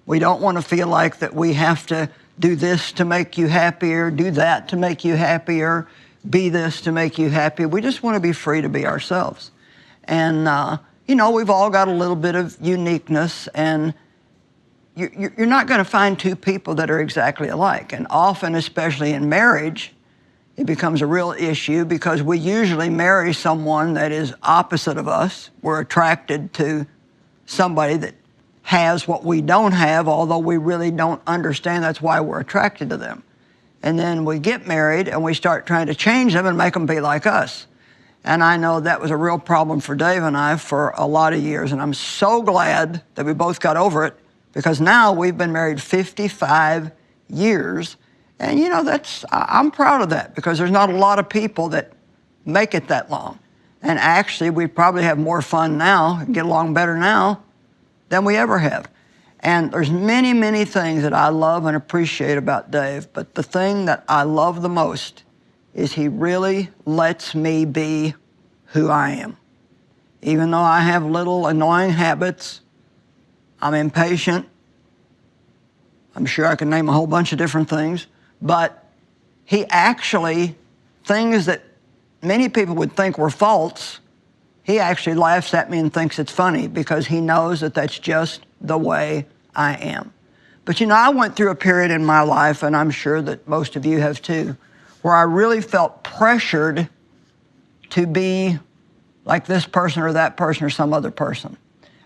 We don't want to feel like that we have to do this to make you happier, do that to make you happier, be this to make you happy. We just want to be free to be ourselves. And, we've all got a little bit of uniqueness, and you're not going to find two people that are exactly alike. And often, especially in marriage, it becomes a real issue because we usually marry someone that is opposite of us. We're attracted to somebody that has what we don't have, although we really don't understand that's why we're attracted to them. And then we get married and we start trying to change them and make them be like us. And I know that was a real problem for Dave and I for a lot of years. And I'm so glad that we both got over it, because now we've been married 55 years. And I'm proud of that, because there's not a lot of people that make it that long. And actually, we probably have more fun now, get along better now than we ever have. And there's many, many things that I love and appreciate about Dave, but the thing that I love the most is he really lets me be who I am. Even though I have little annoying habits, I'm impatient. I'm sure I can name a whole bunch of different things, but he actually, things that many people would think were faults, he actually laughs at me and thinks it's funny, because he knows that that's just the way I am. But I went through a period in my life, and I'm sure that most of you have too, where I really felt pressured to be like this person or that person or some other person.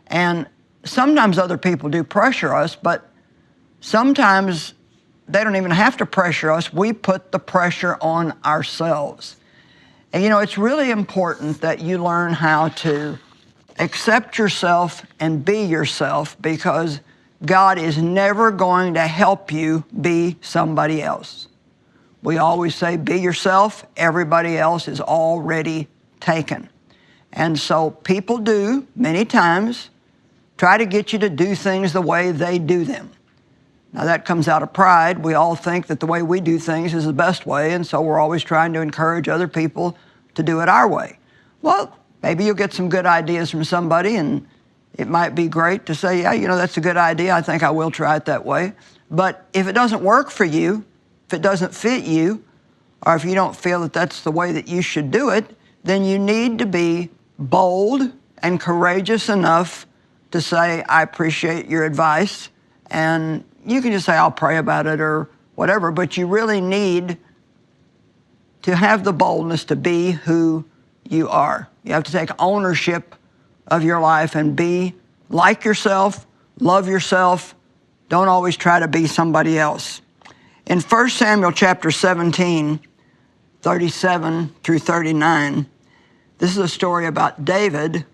And sometimes other people do pressure us, but sometimes they don't even have to pressure us. We put the pressure on ourselves. And it's really important that you learn how to accept yourself and be yourself, because God is never going to help you be somebody else. We always say, be yourself. Everybody else is already taken. And so people do, many times, try to get you to do things the way they do them. Now, that comes out of pride. We all think that the way we do things is the best way, and so we're always trying to encourage other people to do it our way. Well, maybe you'll get some good ideas from somebody, and it might be great to say, yeah, that's a good idea. I think I will try it that way. But if it doesn't work for you, if it doesn't fit you, or if you don't feel that that's the way that you should do it, then you need to be bold and courageous enough to say, I appreciate your advice. And you can just say, I'll pray about it or whatever, but you really need to have the boldness to be who you are. You have to take ownership of your life and be like yourself, love yourself. Don't always try to be somebody else. In 1 Samuel chapter 17, 37 through 39, this is a story about David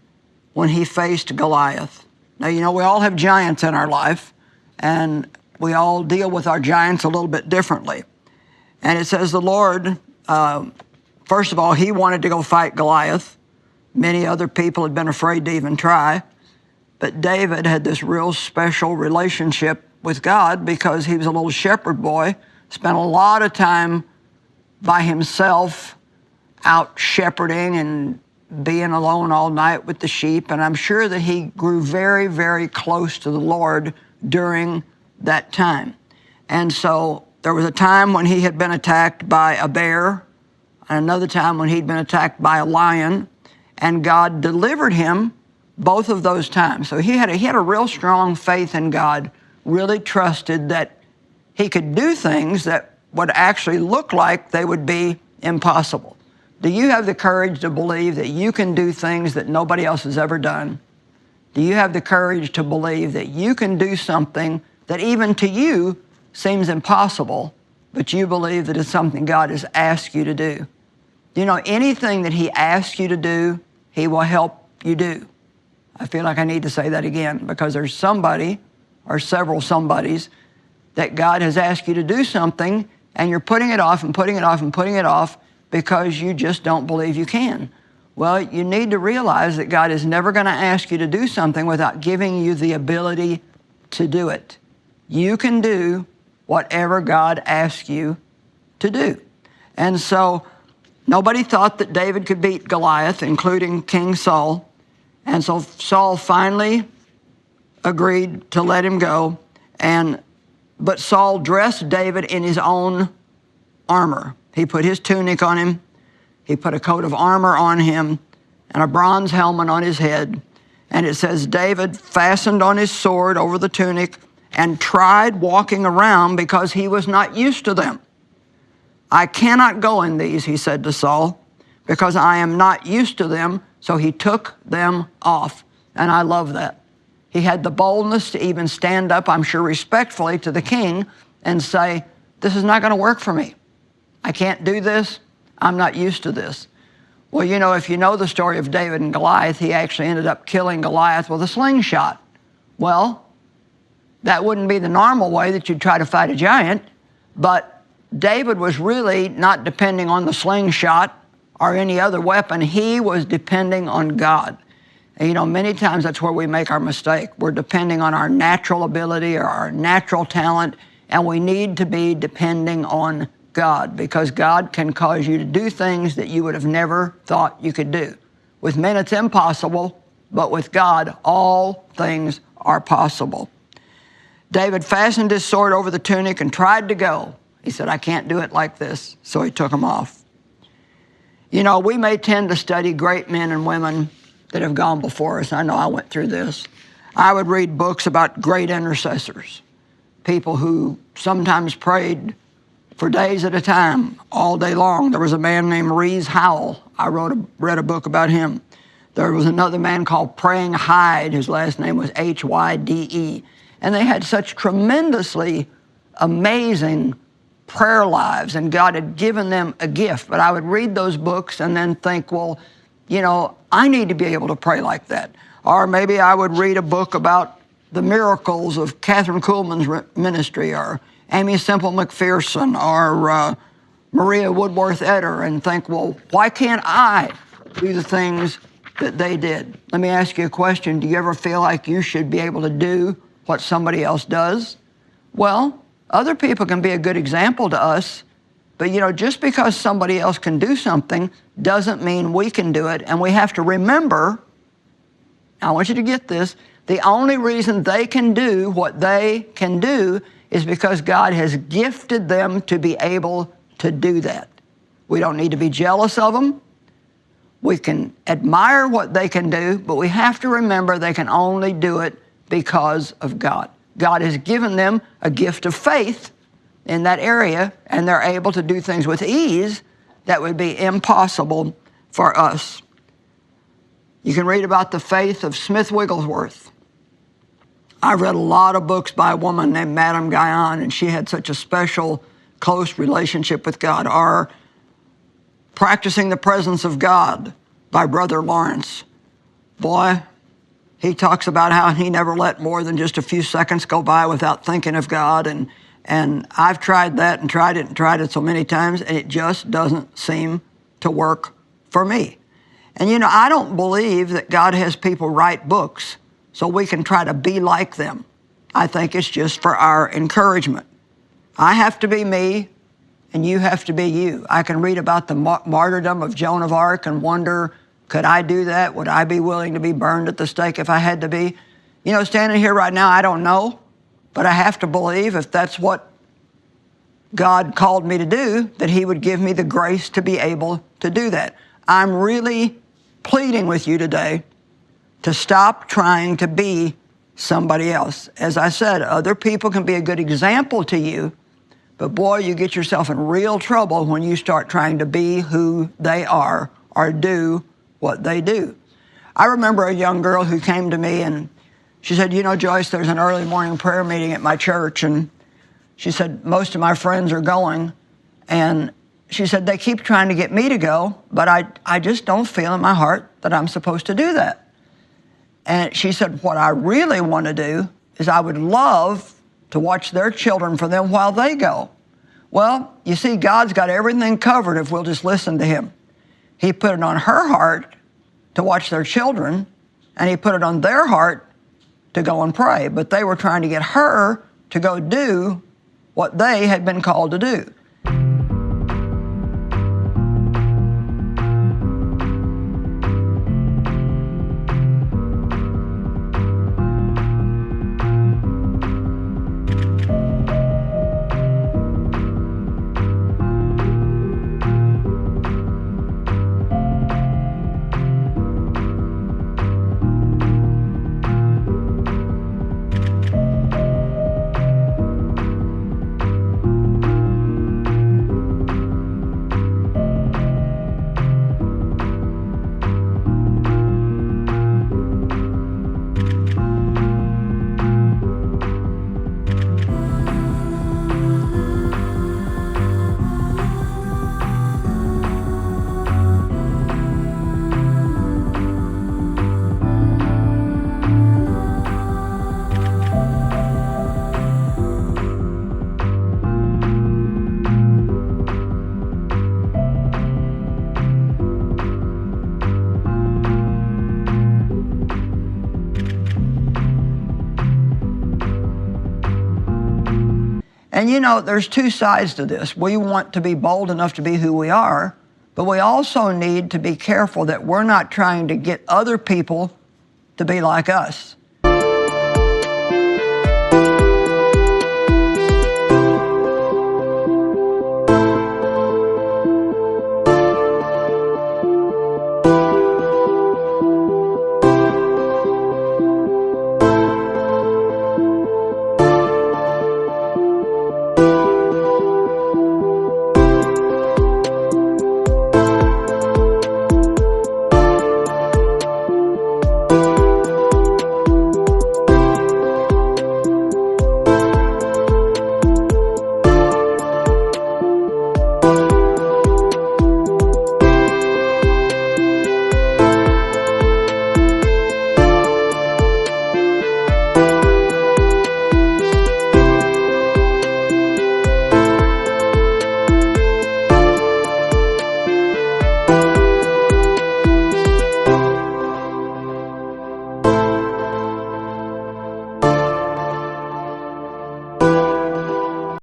when he faced Goliath. Now, we all have giants in our life, and we all deal with our giants a little bit differently. And it says the Lord, first of all, he wanted to go fight Goliath. Many other people had been afraid to even try. But David had this real special relationship with God, because he was a little shepherd boy, spent a lot of time by himself out shepherding and being alone all night with the sheep. And I'm sure that he grew very, very close to the Lord during that time. And so there was a time when he had been attacked by a bear, and another time when he'd been attacked by a lion, and God delivered him both of those times. So he had a real strong faith in God, really trusted that he could do things that would actually look like they would be impossible. Do you have the courage to believe that you can do things that nobody else has ever done? Do you have the courage to believe that you can do something that even to you seems impossible, but you believe that it's something God has asked you to do? Anything that he asks you to do, he will help you do. I feel like I need to say that again, because there's somebody or several somebodies that God has asked you to do something, and you're putting it off and putting it off and putting it off because you just don't believe you can. Well, you need to realize that God is never going to ask you to do something without giving you the ability to do it. You can do whatever God asks you to do. And so nobody thought that David could beat Goliath, including King Saul. And so Saul finally agreed to let him go. But Saul dressed David in his own armor. He put his tunic on him. He put a coat of armor on him and a bronze helmet on his head. And it says, David fastened on his sword over the tunic and tried walking around because he was not used to them. I cannot go in these, he said to Saul, because I am not used to them. So he took them off. And I love that. He had the boldness to even stand up, I'm sure respectfully, to the king and say, this is not going to work for me. I can't do this. I'm not used to this. Well, you know, if you know the story of David and Goliath, he actually ended up killing Goliath with a slingshot. Well, that wouldn't be the normal way that you'd try to fight a giant, but David was really not depending on the slingshot or any other weapon. He was depending on God. And, you know, many times that's where we make our mistake. We're depending on our natural ability or our natural talent, and we need to be depending on God, because God can cause you to do things that you would have never thought you could do. With men, it's impossible, but with God, all things are possible. David fastened his sword over the tunic and tried to go. He said, I can't do it like this, so he took them off. You know, we may tend to study great men and women that have gone before us. I know I went through this. I would read books about great intercessors, people who sometimes prayed for days at a time, all day long. There was a man named Rees Howell. I read a book about him. There was another man called Praying Hyde. His last name was Hyde. And they had such tremendously amazing prayer lives, and God had given them a gift. But I would read those books and then think, well, you know, I need to be able to pray like that. Or maybe I would read a book about the miracles of Catherine Kuhlman's ministry, or Amy Semple McPherson, or Maria Woodworth Etter, and think, well, why can't I do the things that they did? Let me ask you a question. Do you ever feel like you should be able to do what somebody else does? Well, other people can be a good example to us, but you know, just because somebody else can do something doesn't mean we can do it. And we have to remember, I want you to get this, the only reason they can do what they can do is because God has gifted them to be able to do that. We don't need to be jealous of them. We can admire what they can do, but we have to remember they can only do it because of God. God has given them a gift of faith in that area, and they're able to do things with ease that would be impossible for us. You can read about the faith of Smith Wigglesworth. I've read a lot of books by a woman named Madame Guyon, and she had such a special, close relationship with God. Or Practicing the Presence of God by Brother Lawrence. Boy, he talks about how he never let more than just a few seconds go by without thinking of God. And I've tried that and tried it so many times, and it just doesn't seem to work for me. And you know, I don't believe that God has people write books so we can try to be like them. I think it's just for our encouragement. I have to be me, and you have to be you. I can read about the martyrdom of Joan of Arc and wonder, could I do that? Would I be willing to be burned at the stake if I had to be? You know, standing here right now, I don't know, but I have to believe if that's what God called me to do, that He would give me the grace to be able to do that. I'm really pleading with you today to stop trying to be somebody else. As I said, other people can be a good example to you, but boy, you get yourself in real trouble when you start trying to be who they are or do what they do. I remember a young girl who came to me and she said, you know, Joyce, there's an early morning prayer meeting at my church, and she said, most of my friends are going, and she said, they keep trying to get me to go, but I just don't feel in my heart that I'm supposed to do that. And she said, what I really want to do is I would love to watch their children for them while they go. Well, you see, God's got everything covered if we'll just listen to Him. He put it on her heart to watch their children, and He put it on their heart to go and pray. But they were trying to get her to go do what they had been called to do. And you know, there's two sides to this. We want to be bold enough to be who we are, but we also need to be careful that we're not trying to get other people to be like us.